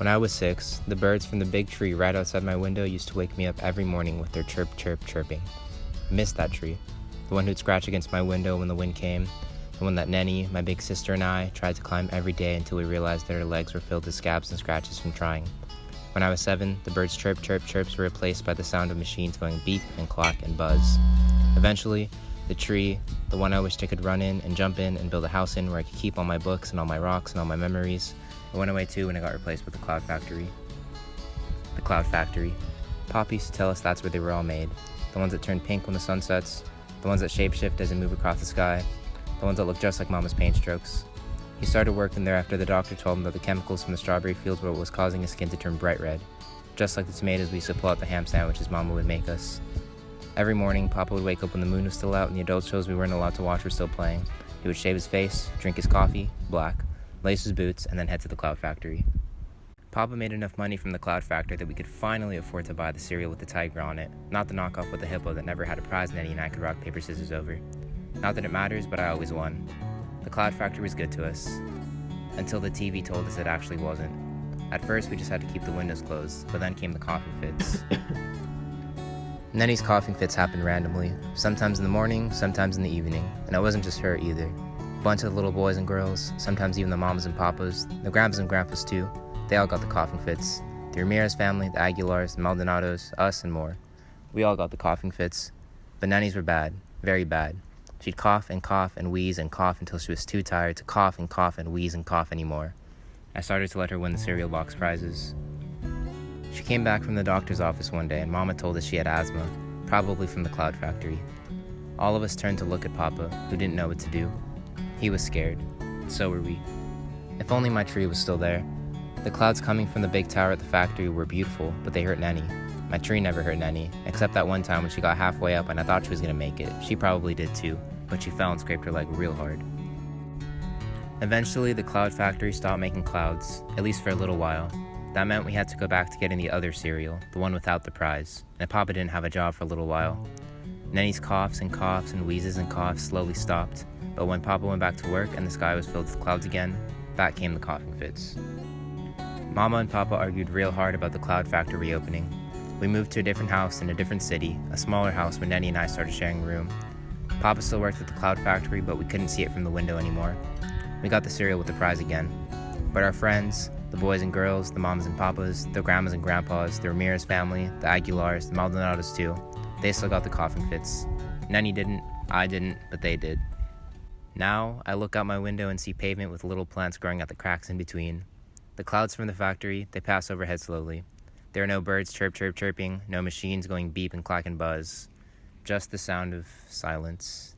When I was 6, the birds from the big tree right outside my window used to wake me up every morning with their chirp, chirp, chirping. I missed that tree, the one who'd scratch against my window when the wind came, the one that Nenny, my big sister, and I tried to climb every day until we realized that our legs were filled with scabs and scratches from trying. When I was 7, the birds' chirp, chirp, chirps were replaced by the sound of machines going beep and clack and buzz. Eventually, the tree, the one I wished I could run in and jump in and build a house in where I could keep all my books and all my rocks and all my memories, it went away too when it got replaced with the cloud factory. The cloud factory. Pop used to tell us that's where they were all made. The ones that turn pink when the sun sets, the ones that shapeshift as they move across the sky, the ones that look just like Mama's paint strokes. He started working there after the doctor told him that the chemicals from the strawberry fields were what was causing his skin to turn bright red, just like the tomatoes we used to pull out the ham sandwiches Mama would make us. Every morning, Papa would wake up when the moon was still out and the adult shows we weren't allowed to watch were still playing. He would shave his face, drink his coffee, black, lace his boots, and then head to the cloud factory. Papa made enough money from the cloud factory that we could finally afford to buy the cereal with the tiger on it, not the knockoff with the hippo that never had a prize Nenny and I could rock, paper, scissors over. Not that it matters, but I always won. The cloud factory was good to us, until the TV told us it actually wasn't. At first, we just had to keep the windows closed, but then came the coughing fits. Nenny's coughing fits happened randomly, sometimes in the morning, sometimes in the evening, and it wasn't just her either. A bunch of the little boys and girls, sometimes even the mamas and papas, the grandpas and grandpas too, they all got the coughing fits. The Ramirez family, the Aguilars, the Maldonados, us, and more. We all got the coughing fits, but Nenny's were bad, very bad. She'd cough and wheeze and cough until she was too tired to cough and wheeze and cough anymore. I started to let her win the cereal box prizes. She came back from the doctor's office one day and Mama told us she had asthma, probably from the cloud factory. All of us turned to look at Papa, who didn't know what to do. He was scared. So were we. If only my tree was still there. The clouds coming from the big tower at the factory were beautiful, but they hurt Nenny. My tree never hurt Nenny, except that one time when she got halfway up and I thought she was going to make it. She probably did too, but she fell and scraped her leg real hard. Eventually, the cloud factory stopped making clouds, at least for a little while. That meant we had to go back to getting the other cereal, the one without the prize, and Papa didn't have a job for a little while. Nenny's coughs and wheezes and coughs slowly stopped, but when Papa went back to work and the sky was filled with clouds again, back came the coughing fits. Mama and Papa argued real hard about the cloud factory reopening. We moved to a different house in a different city, a smaller house when Nenny and I started sharing a room. Papa still worked at the cloud factory, but we couldn't see it from the window anymore. We got the cereal with the prize again. But our friends, the boys and girls, the mamas and papas, the grandmas and grandpas, the Ramirez family, the Aguilars, the Maldonados too, they still got the coughing fits. Nenny didn't, I didn't, but they did. Now, I look out my window and see pavement with little plants growing at the cracks in between. The clouds from the factory, they pass overhead slowly. There are no birds chirp, chirp, chirping, no machines going beep and clack and buzz. Just the sound of silence.